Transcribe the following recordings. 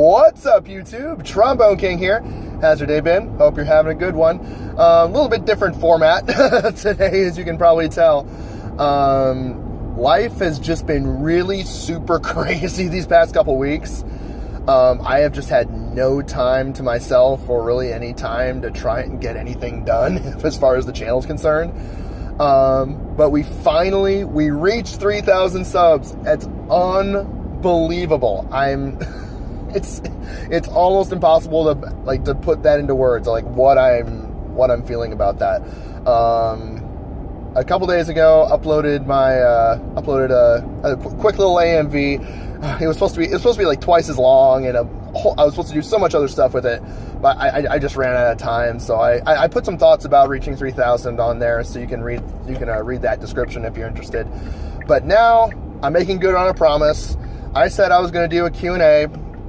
What's up, YouTube? Trombone King here. How's your day been? Hope you're having a good one. A little bit different format today, as you can probably tell. Life has just been really super crazy these past couple weeks. I have just had no time to myself or really any time to try and get anything done as far as the channel is concerned. But we reached 3,000 subs. It's unbelievable. It's almost impossible to put that into words, like what I'm feeling about that. A couple days ago, uploaded a quick little AMV. It was supposed to be like twice as long, and I was supposed to do so much other stuff with it, but I just ran out of time. So I put some thoughts about reaching 3,000 on there, so you can read that description if you're interested. But now I'm making good on a promise. I said I was going to do a Q&A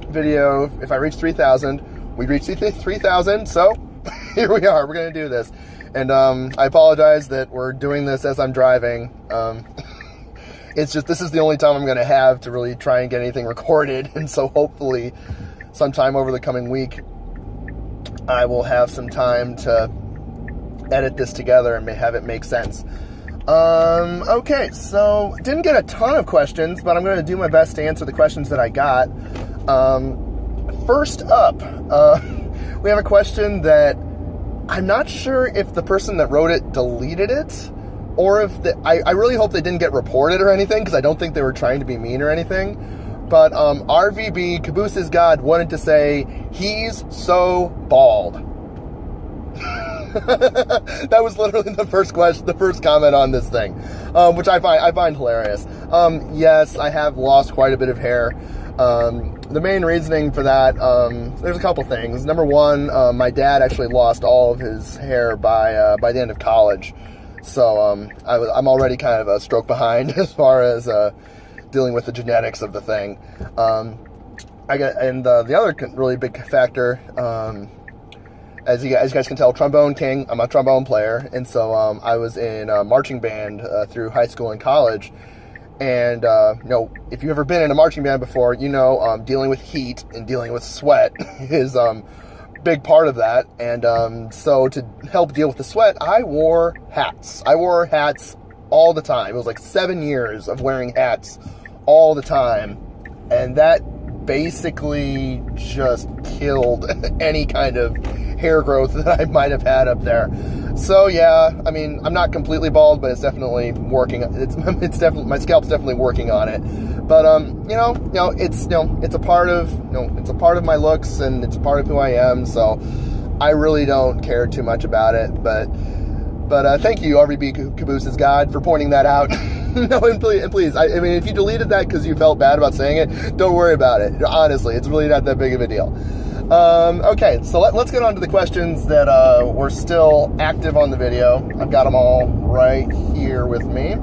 video if I reach 3,000. We reached 3,000, so here we are. We're going to do this. And I apologize that we're doing this as I'm driving. It's just, this is the only time I'm going to have to really try and get anything recorded. And so hopefully sometime over the coming week, I will have some time to edit this together and have it make sense. Okay, so didn't get a ton of questions, but I'm going to do my best to answer the questions that I got. First up, we have a question that I'm not sure if the person that wrote it deleted it, or if I really hope they didn't get reported or anything, because I don't think they were trying to be mean or anything. But RVB, Caboose is God, wanted to say, he's so bald. That was literally the first comment on this thing, which I find hilarious. Yes, I have lost quite a bit of hair. The main reasoning for that, there's a couple things. Number one, my dad actually lost all of his hair by the end of college, so I'm already kind of a stroke behind as far as dealing with the genetics of the thing. The other really big factor, as you guys can tell, Trombone King. I'm a trombone player, and so I was in a marching band through high school and college. And, if you've ever been in a marching band before, dealing with heat and dealing with sweat is a big part of that. And so to help deal with the sweat, I wore hats. I wore hats all the time. It was like 7 years of wearing hats all the time. And that basically just killed any kind of hair growth that I might have had up there. So yeah, I mean, I'm not completely bald, but it's definitely working. It's definitely, my scalp's definitely working on it. But it's a part of my looks, and it's a part of who I am. So I really don't care too much about it. But thank you, RVB Caboose is God, for pointing that out. No, and please, I mean, if you deleted that because you felt bad about saying it, don't worry about it. Honestly, it's really not that big of a deal. Okay, so let's get on to the questions that were still active on the video. I've got them all right here with me.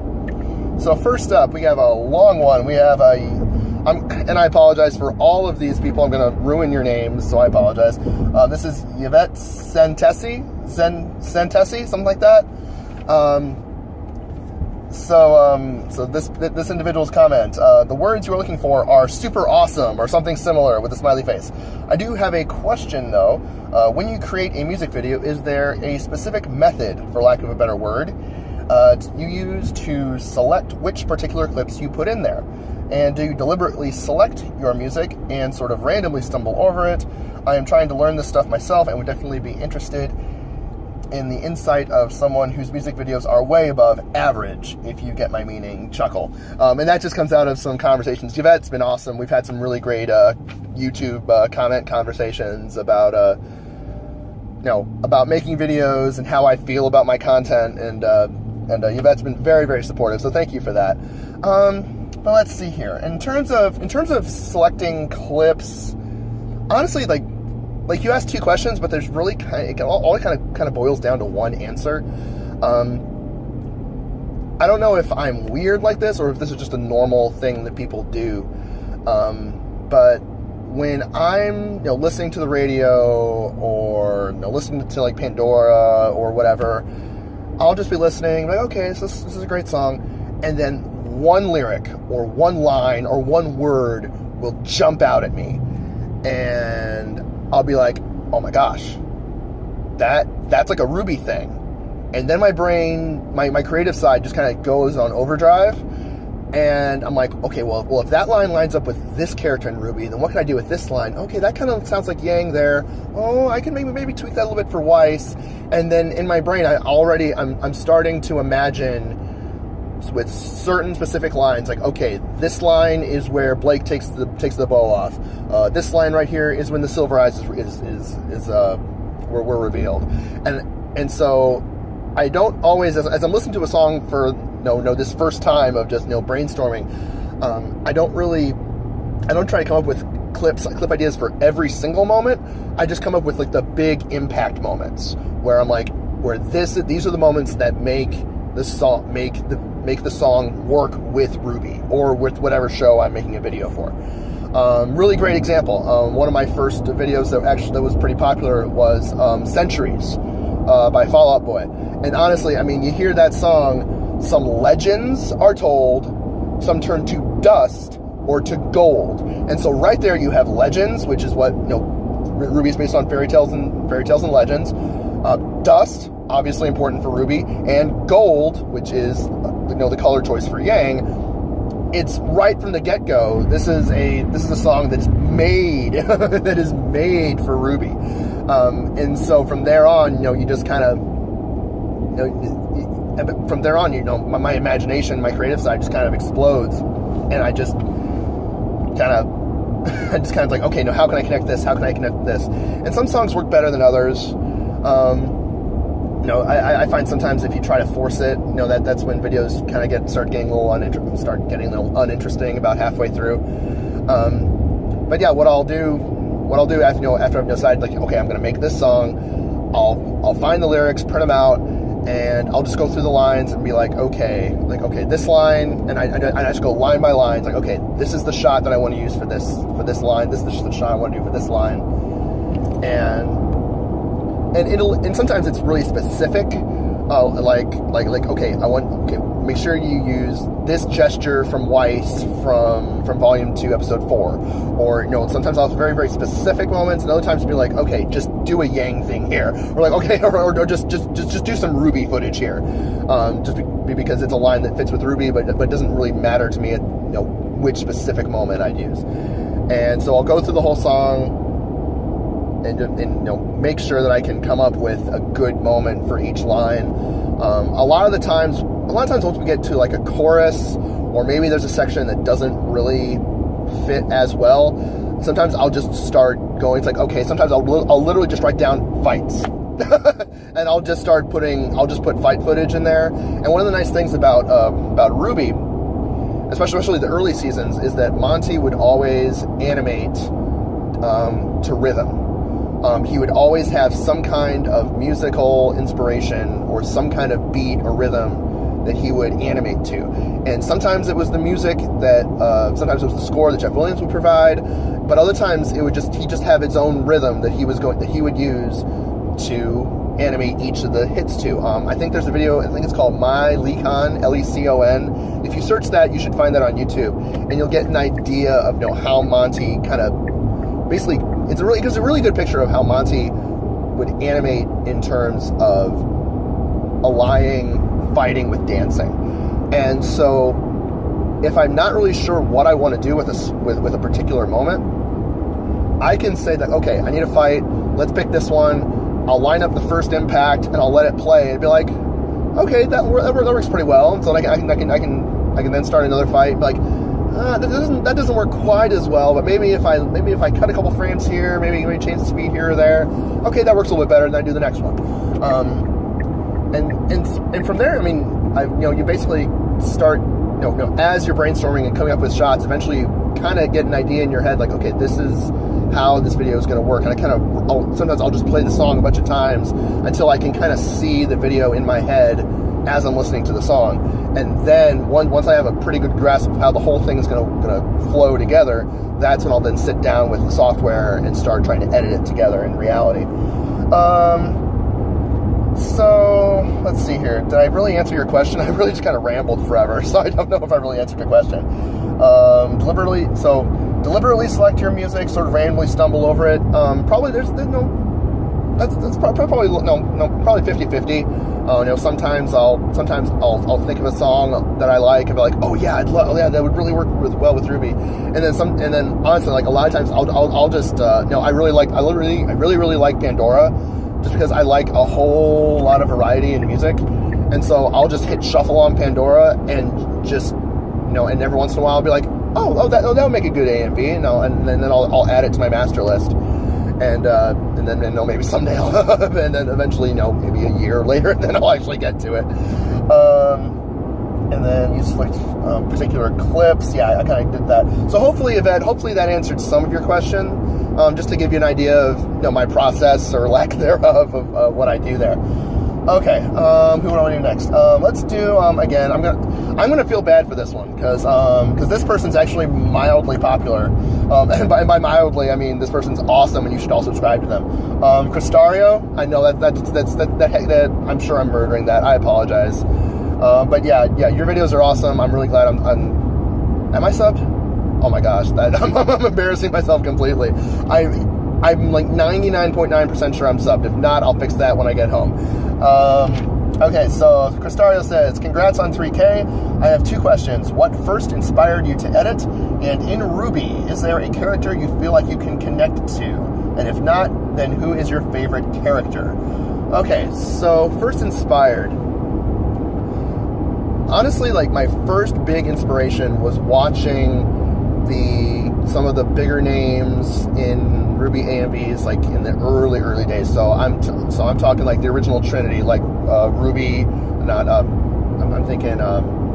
So first up, we have a long one. We have and I apologize for all of these people. I'm going to ruin your names, so I apologize. This is Yvette Santesi, something like that. So this individual's comment, the words you were looking for are super awesome, or something similar with a smiley face. I do have a question though. When you create a music video, is there a specific method, for lack of a better word, you use to select which particular clips you put in there? And do you deliberately select your music and sort of randomly stumble over it? I am trying to learn this stuff myself and would definitely be interested in the insight of someone whose music videos are way above average, if you get my meaning, chuckle. And that just comes out of some conversations. Yvette's been awesome. We've had some really great YouTube comment conversations about making videos and how I feel about my content, and Yvette's been very, very supportive, so thank you for that. But let's see here. In terms of selecting clips, honestly, like you asked two questions, but there's really kind of boils down to one answer. I don't know if I'm weird like this or if this is just a normal thing that people do. But when I'm listening to the radio or listening to like Pandora or whatever, I'll just be listening, like, okay, so this is a great song, and then one lyric or one line or one word will jump out at me. and I'll be like, oh my gosh, that's like a Ruby thing. And then my brain, my creative side just kind of goes on overdrive, and I'm like, okay, well, if that line lines up with this character in Ruby, then what can I do with this line? Okay, that kind of sounds like Yang there. Oh, I can maybe tweak that a little bit for Weiss. And then in my brain, I'm starting to imagine with certain specific lines, like, okay, this line is where Blake takes the bow off. This line right here is when the Silver Eyes were revealed, and so I don't always, as I'm listening to a song for this first time of just brainstorming, I don't try to come up with clip ideas for every single moment. I just come up with like the big impact moments where I'm like, these are the moments that make the song work with Ruby or with whatever show I'm making a video for. Really great example. One of my first videos that was pretty popular was Centuries by Fall Out Boy. And honestly, I mean, you hear that song, some legends are told, some turn to dust or to gold. And so right there you have legends, which is what Ruby is based on, fairy tales and legends. Dust, obviously important for Ruby, and gold, which is the color choice for Yang. It's right from the get-go. This is a song that's made for Ruby, and so from there on, you just kind of, from there on, my imagination, my creative side just kind of explodes, and I just kind of like, okay, how can I connect this? How can I connect this? And some songs work better than others. I find sometimes if you try to force it, that's when videos kind of start getting a little uninteresting about halfway through. But yeah, what I'll do after I've decided, like, okay, I'm going to make this song, I'll find the lyrics, print them out, and I'll just go through the lines and be like, okay, this line, and I just go line by line. It's like, okay, this is the shot that I want to use for this line. This is the shot I want to do for this line, and sometimes it's really specific. Make sure you use this gesture from Weiss from Volume 2, Episode 4. Or, sometimes I'll have very, very specific moments, and other times be like, okay, just do a Yang thing here. Or like, okay, or just do some Ruby footage here. Because it's a line that fits with Ruby, but it doesn't really matter to me, which specific moment I'd use. And so I'll go through the whole song, and make sure that I can come up with a good moment for each line. A lot of times once we get to like a chorus, or maybe there's a section that doesn't really fit as well, sometimes I'll just start going. It's like, okay, sometimes I'll literally just write down fights. And I'll just put fight footage in there. And one of the nice things about Ruby, especially the early seasons, is that Monty would always animate to rhythm. He would always have some kind of musical inspiration or some kind of beat or rhythm that he would animate to. And sometimes it was the music sometimes it was the score that Jeff Williams would provide, but other times he'd just have his own rhythm that he would use to animate each of the hits to. I think there's a video, I think it's called My Lecon, Lecon. If you search that, you should find that on YouTube, and you'll get an idea of how Monty kind of basically, it's a really good picture of how Monty would animate in terms of allying fighting with dancing. And so if I'm not really sure what I want to do with a particular moment, I can say that, okay, I need a fight, let's pick this one, I'll line up the first impact and I'll let it play and be like, okay, that works pretty well. And so I can then start another fight and be like, that doesn't work quite as well, but maybe if I cut a couple frames here, maybe change the speed here or there, okay, that works a little bit better, and I do the next one. And from there, I mean, you basically start, as you're brainstorming and coming up with shots, eventually you kind of get an idea in your head, like, okay, this is how this video is going to work. And sometimes I'll just play the song a bunch of times until I can kind of see the video in my head as I'm listening to the song. And then once I have a pretty good grasp of how the whole thing is going to flow together, that's when I'll then sit down with the software and start trying to edit it together in reality. So let's see here. Did I really answer your question? I really just kind of rambled forever, so I don't know if I really answered your question. Deliberately. So deliberately select your music, sort of randomly stumble over it. Probably there's no. That's probably probably 50-50. Sometimes I'll think of a song that I like and be like, oh yeah, that would really work well with Ruby. And then honestly, like a lot of times I'll just I really like Pandora, just because I like a whole lot of variety in music, and so I'll just hit shuffle on Pandora and just and every once in a while I'll be like, that would make a good A&V, and then I'll add it to my master list. And then maybe someday and then eventually maybe a year later then I'll actually get to it. And then you select particular clips. Yeah, I kind of did that. So hopefully, Yvette, that answered some of your question, just to give you an idea of my process or lack thereof of what I do there. Okay, who do I want to do next? Let's do again. I'm gonna feel bad for this one because this person's actually mildly popular, and by mildly I mean this person's awesome, and you should all subscribe to them. Cristario, I know that I'm sure I'm murdering that. I apologize, but yeah, your videos are awesome. I'm really glad am I subbed? Oh my gosh, I'm embarrassing myself completely. I'm like 99.9% sure I'm subbed. If not, I'll fix that when I get home. Okay, so Cristario says, congrats on 3K. I have 2 questions. What first inspired you to edit? And in Ruby, is there a character you feel like you can connect to? And if not, then who is your favorite character? Okay, so first inspired. Honestly, like my first big inspiration was watching some of the bigger names in Ruby AMVs, like in the early days. So I'm talking like the original Trinity, like Ruby, I'm thinking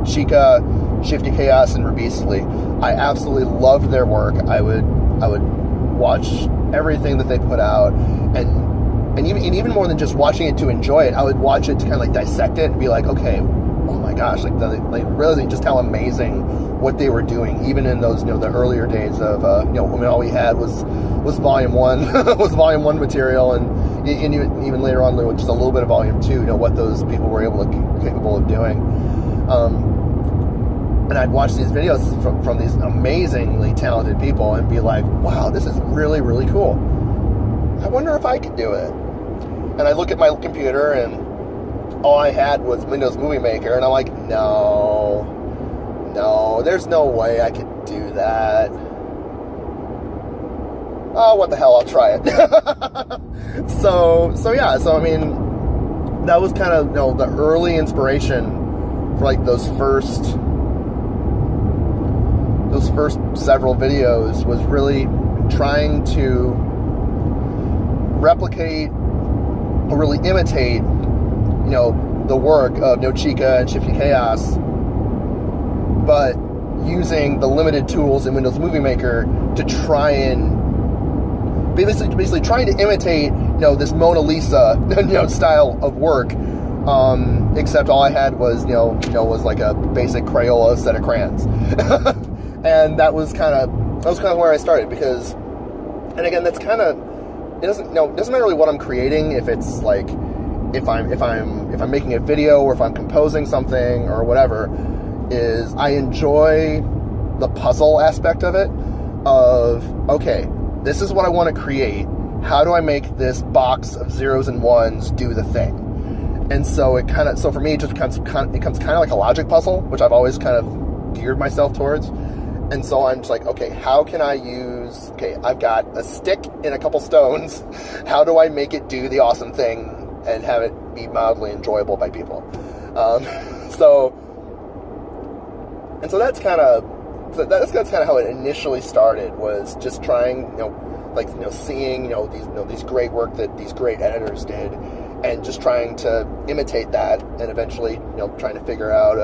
Chica, Shifty Chaos, and Rubisly. I absolutely loved their work. I would watch everything that they put out, and even more than just watching it to enjoy it, I would watch it to kind of like dissect it and be like, okay, oh my gosh, like realizing just how amazing what they were doing, even in those the earlier days of when all we had was volume 1 was volume 1 material, and even later on just a little bit of volume 2, what those people were capable of doing. And I'd watch these videos from these amazingly talented people and be like, wow, this is really, really cool. I wonder if I could do it. And I look at my computer and all I had was Windows Movie Maker, and I'm like, no, there's no way I could do that. Oh, what the hell, I'll try it. So I mean, that was kind of, the early inspiration for like those first several videos, was really trying to replicate or really imitate the work of No Chica and Shifty Chaos, but using the limited tools in Windows Movie Maker to try and basically trying to imitate this Mona Lisa style of work, except all I had was was like a basic Crayola set of crayons. And that was kind of where I started, because, and again, that's kind of, it doesn't matter really what I'm creating, if it's like if I'm making a video or if I'm composing something or whatever, is I enjoy the puzzle aspect of it, of, okay, this is what I want to create. How do I make this box of zeros and ones do the thing? And so for me, it just becomes kind of like a logic puzzle, which I've always kind of geared myself towards. And so I'm just like, okay, how can I I've got a stick and a couple stones. How do I make it do the awesome thing and have it be mildly enjoyable by people? So that's kind of how it initially started, was just trying, seeing, these great work that these great editors did, and just trying to imitate that, and eventually, trying to figure out,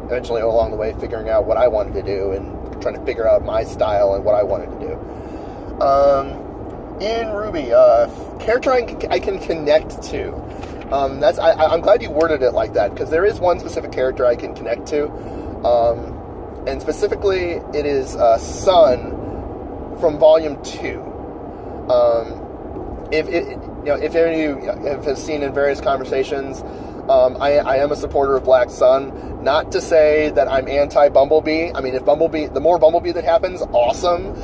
eventually along the way, figuring out what I wanted to do, and trying to figure out my style and what I wanted to do. In Ruby, character I can connect to. I'm glad you worded it like that, because there is one specific character I can connect to. And specifically, it is Sun from Volume 2. If any of you have seen in various conversations, I am a supporter of Black Sun. Not to say that I'm anti-Bumblebee. I mean, if the more Bumblebee that happens, awesome.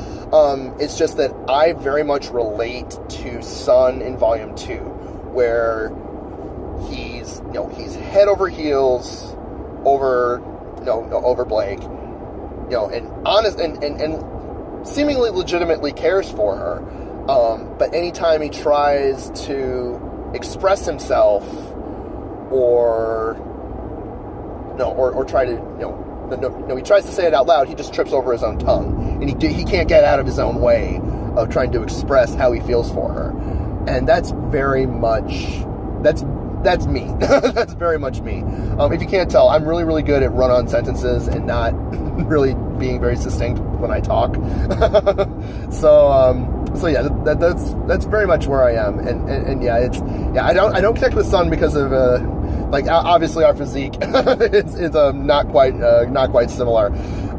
It's just that I very much relate to Sun in Volume 2, where he's head over heels over Blake, and honest and seemingly legitimately cares for her. But anytime he tries to express himself or try to, he tries to say it out loud, he just trips over his own tongue, and he can't get out of his own way of trying to express how he feels for her. And that's very much, that's me. That's very much me. If you can't tell, I'm really, really good at run-on sentences and not really being very succinct when I talk. So yeah, that's very much where I am. And yeah, I don't connect with Sun because of obviously our physique is not quite similar.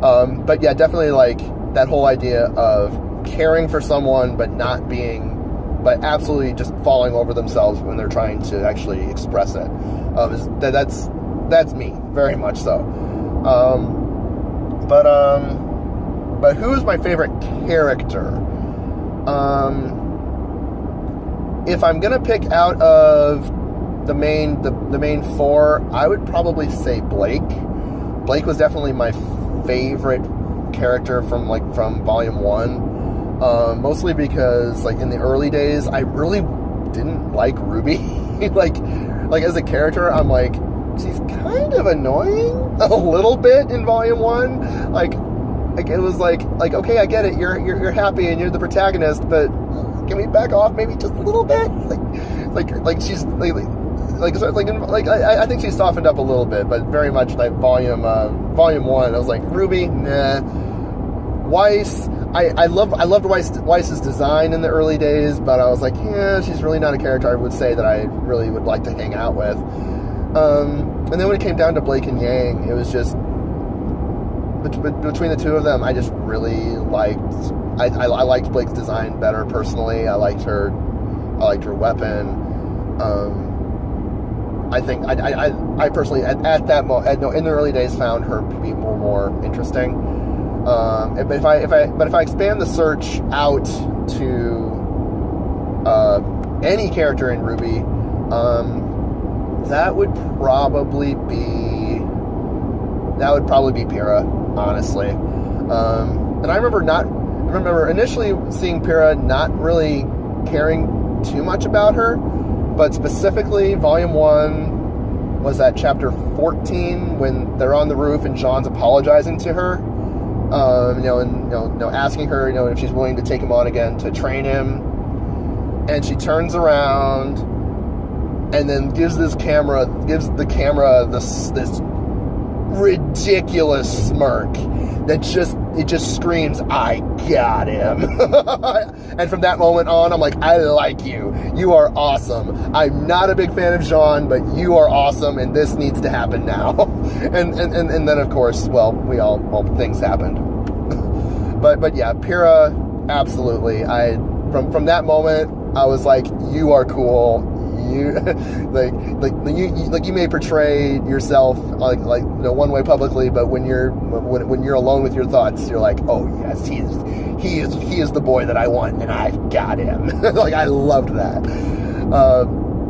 But yeah, definitely like that whole idea of caring for someone but absolutely just falling over themselves when they're trying to actually express it. That's me, very much so. But who is my favorite character? If I'm gonna pick out of the main four, I would probably say Blake. Blake was definitely my favorite character from Volume 1. Mostly because, in the early days, I really didn't like Ruby. like as a character, I'm like, she's kind of annoying a little bit in Volume 1. Like it was like, okay, I get it, you're happy and you're the protagonist, but can we back off maybe just a little bit? She's I think she's softened up a little bit, but very much like Volume 1, I was like, Ruby, nah. Weiss, I loved Weiss's design in the early days, but I was like, yeah, she's really not a character I would say that I really would like to hang out with. And then when it came down to Blake and Yang, it was just between the two of them, I just really liked. I liked Blake's design better personally. I liked her weapon. I think I personally at that moment, in the early days, found her to be more interesting. But if I expand the search out to any character in Ruby, that would probably be Pyrrha, honestly. And I remember initially seeing Pyrrha, not really caring too much about her, but specifically Volume 1 was at chapter 14 when they're on the roof and Jean's apologizing to her. Asking her, if she's willing to take him on again to train him, and she turns around and then gives the camera this ridiculous smirk that just screams, "I got him!" And from that moment on, I'm like, I like you. You are awesome. I'm not a big fan of Jean, but you are awesome, and this needs to happen now. and then of course, things happened. but yeah, Pyrrha, absolutely. From that moment, I was like, you are cool. You you may portray yourself one way publicly, but when you're alone with your thoughts, you're like, oh yes, he is the boy that I want, and I've got him. I loved that.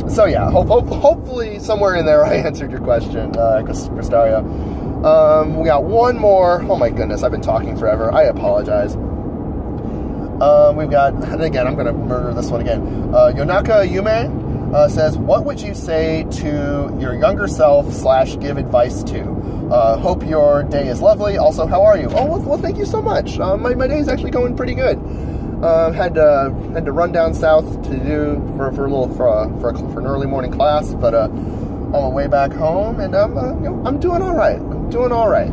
So yeah, hopefully somewhere in there I answered your question, Cristaria. We got one more. Oh my goodness, I've been talking forever. I apologize. We've got, and again, I'm going to murder this one again. Yonaka Yume says, what would you say to your younger self / give advice to? Hope your day is lovely. Also, how are you? Oh, well, thank you so much. My day is actually going pretty good. Had to run down south to do for an early morning class, but on my way back home, and I'm doing all right.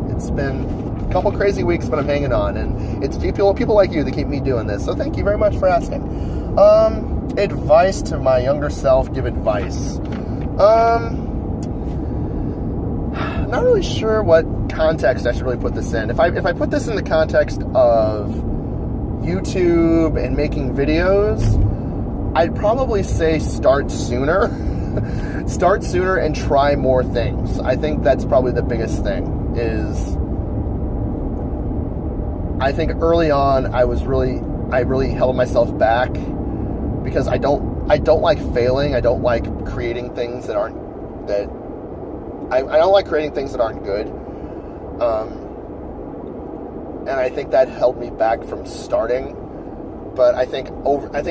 It's been a couple crazy weeks, but I'm hanging on, and it's people like you that keep me doing this. So thank you very much for asking. Advice to my younger self. Give advice. Not really sure what context I should really put this in. If I put this in the context of YouTube and making videos, I'd probably say start sooner. start sooner and try more things. I think that's probably the biggest thing. Is I think early on I really held myself back because I don't like failing. I don't like creating things that aren't I don't like creating things that aren't good. And I think that held me back from starting. But I think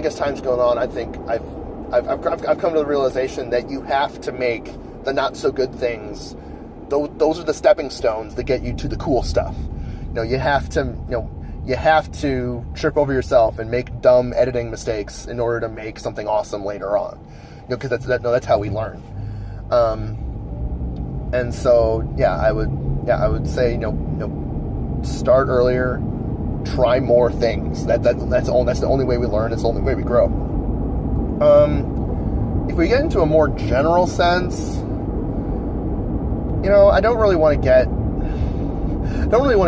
as time's going on, I think I've come to the realization that you have to make the not so good things. Those are the stepping stones that get you to the cool stuff. You have to trip over yourself and make dumb editing mistakes in order to make something awesome later on. Because that's how we learn. And so I would say start earlier, try more things. That's the only way we learn. It's the only way we grow. If we get into a more general sense, I don't really want to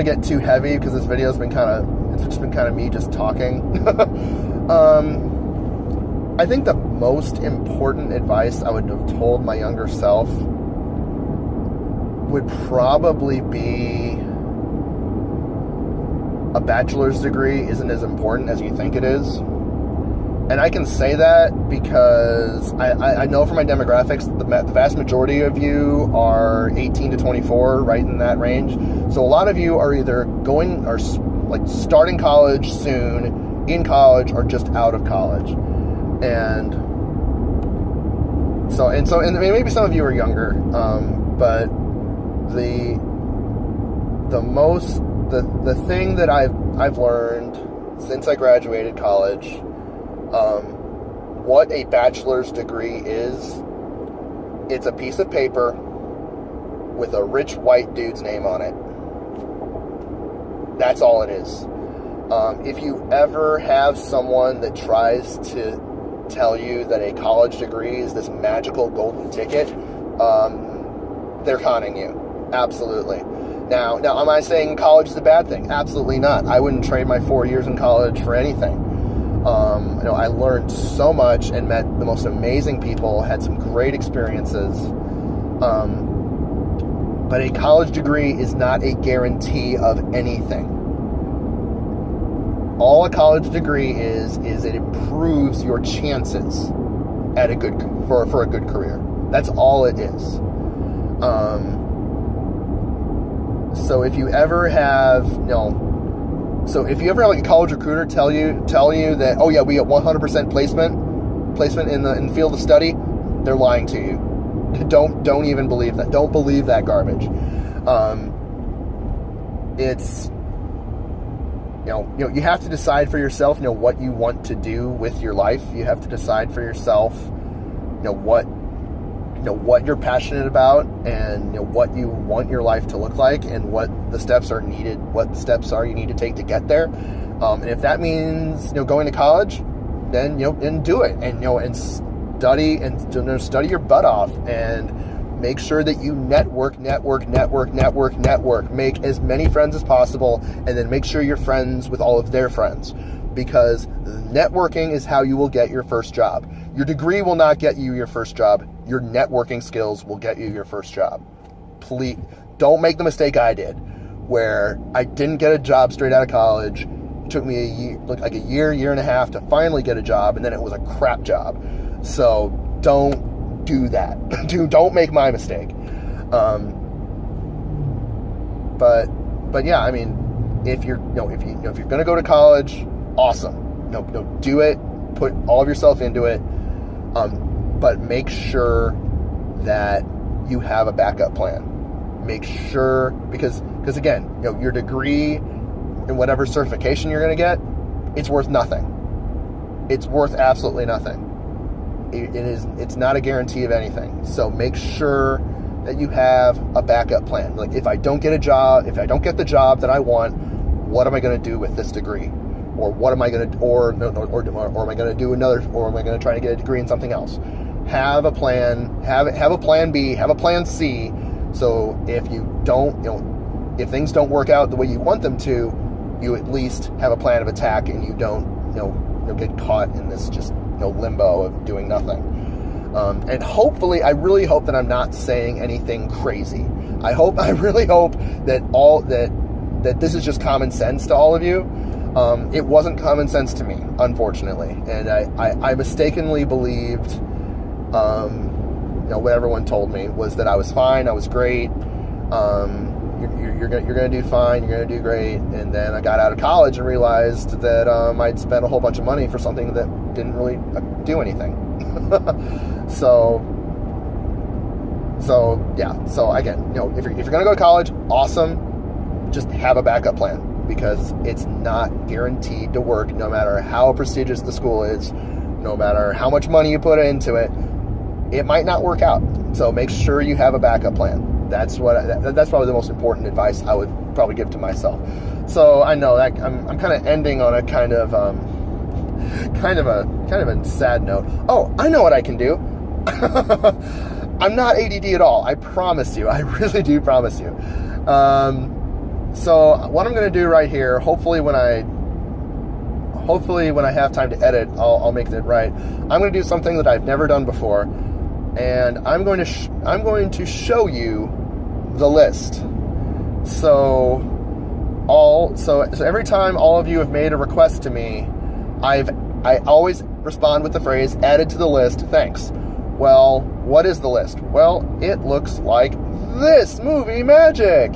get too heavy because this video's been it's been kind of me just talking. I think the most important advice I would have told my younger self would probably be a bachelor's degree isn't as important as you think it is. And I can say that because I know from my demographics, the vast majority of you are 18 to 24, right in that range. So a lot of you are either starting college soon, in college, or just out of college. And maybe some of you are younger, but the thing that I've learned since I graduated college, what a bachelor's degree is, it's a piece of paper with a rich white dude's name on it. That's all it is. If you ever have someone that tries to tell you that a college degree is this magical golden ticket, they're conning you. Absolutely. Now, am I saying college is a bad thing? Absolutely not. I wouldn't trade my 4 years in college for anything. I learned so much and met the most amazing people, had some great experiences. But a college degree is not a guarantee of anything. All a college degree is it improves your chances at for a good career. That's all it is. So if you ever have, if you ever have like a college recruiter tell you that, oh yeah, we get 100% placement in the field of study, they're lying to you. Don't even believe that. Don't believe that garbage. It's you have to decide for yourself, what you want to do with your life. You have to decide for yourself, what you're passionate about, and what you want your life to look like, and what the steps are needed, what steps are you need to take to get there. And if that means going to college, then and do it, and study your butt off, and make sure that you network, make as many friends as possible, and then make sure you're friends with all of their friends, because networking is how you will get your first job. Your degree will not get you your first job. Your networking skills will get you your first job. Please don't make the mistake I did, where I didn't get a job straight out of college. It took me a year and a half to finally get a job, and then it was a crap job. So don't do that. Don't make my mistake. But yeah, I mean, if you're gonna go to college, awesome. Do it. Put all of yourself into it. But make sure that you have a backup plan. Make sure, because again, your degree and whatever certification you're going to get, it's worth nothing. It's worth absolutely nothing. It's not a guarantee of anything. So make sure that you have a backup plan. Like, if I don't get the job that I want, what am I going to do with this degree? Or what am I going to, or am I going to do another, or am I going to try to get a degree in something else? Have a plan, have a plan B, have a plan C. So if if things don't work out the way you want them to, you at least have a plan of attack, and you don't, get caught in this just limbo of doing nothing. And hopefully, I really hope that I'm not saying anything crazy. I really hope that that this is just common sense to all of you. It wasn't common sense to me, unfortunately, and I mistakenly believed, what everyone told me was that I was fine, I was great. You're gonna do fine, you're gonna do great. And then I got out of college and realized that I'd spent a whole bunch of money for something that didn't really do anything. So yeah. So again, if you're gonna go to college, awesome. Just have a backup plan, because it's not guaranteed to work. No matter how prestigious the school is, no matter how much money you put into it, it might not work out. So make sure you have a backup plan. That's probably the most important advice I would probably give to myself. So I know that I'm kind of ending on a kind of a sad note. Oh, I know what I can do. I'm not ADD at all. I promise you. I really do promise you. So what I'm going to do right here, hopefully when I have time to edit, I'll make it right. I'm going to do something that I've never done before, and I'm going to show you the list. So every time all of you have made a request to me, I always respond with the phrase "added to the list, thanks." Well, what is the list? Well, it looks like this: movie magic.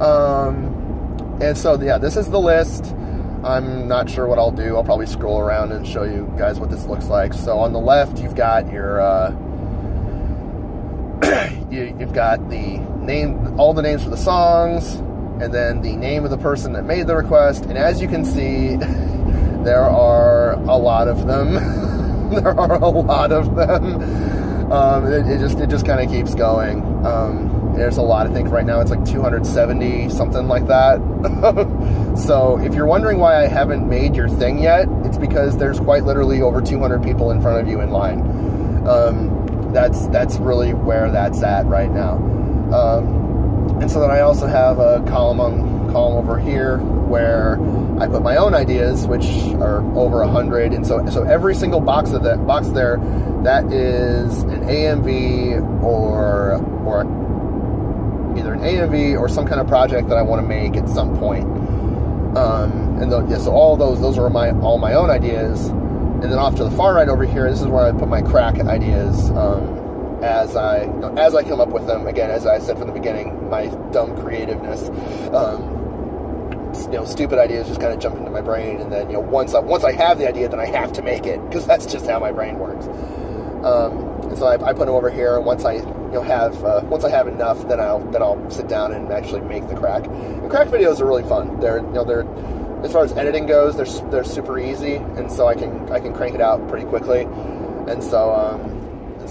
And so yeah, this is the list. I'm not sure what I'll do. I'll probably scroll around and show you guys what this looks like. So on the left, you've got your you've got the name, all the names for the songs, and then the name of the person that made the request. And as you can see, there are a lot of them. There are a lot of them. It just kind of keeps going. There's a lot. I think right now it's like 270, something like that. So if you're wondering why I haven't made your thing yet, it's because there's quite literally over 200 people in front of you in line. That's really where that's at right now. And so then I also have a column over here where I put my own ideas, which are over 100. And so every single box there, that is an AMV or either an AMV or some kind of project that I want to make at some point. So all those are all my own ideas. And then off to the far right over here, this is where I put my crack ideas as I come up with them. Again, as I said from the beginning, my dumb creativeness, stupid ideas just kind of jump into my brain, and then once I have the idea, then I have to make it, because that's just how my brain works. And so I put them over here, and once I have enough, then I'll sit down and actually make the crack. And crack videos are really fun. They're as far as editing goes, they're super easy, and so I can crank it out pretty quickly. And so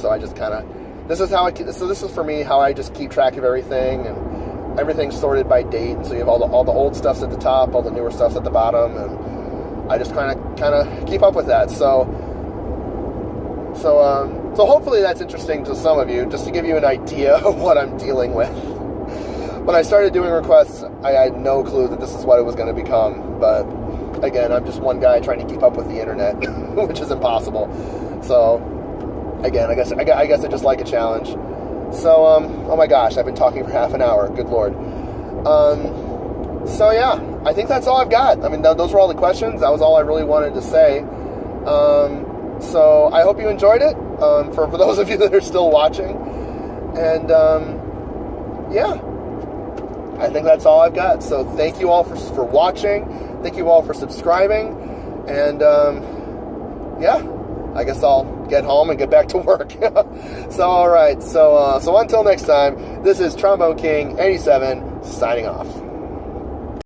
I just kind of, this is for me how I just keep track of everything, and everything's sorted by date. And so you have all the old stuff's at the top, all the newer stuff's at the bottom, and I just kind of keep up with that. So hopefully that's interesting to some of you, just to give you an idea of what I'm dealing with. When I started doing requests, I had no clue that this is what it was going to become. But again, I'm just one guy trying to keep up with the internet, which is impossible. So again, I guess I just like a challenge. So oh my gosh, I've been talking for half an hour. Good Lord. So yeah, I think that's all I've got. I mean, those were all the questions. That was all I really wanted to say. So I hope you enjoyed it. For those of you that are still watching, and yeah, I think that's all I've got. So thank you all for watching. Thank you all for subscribing, and yeah, I guess I'll get home and get back to work. So all right. So until next time, this is Trombone King 87 signing off.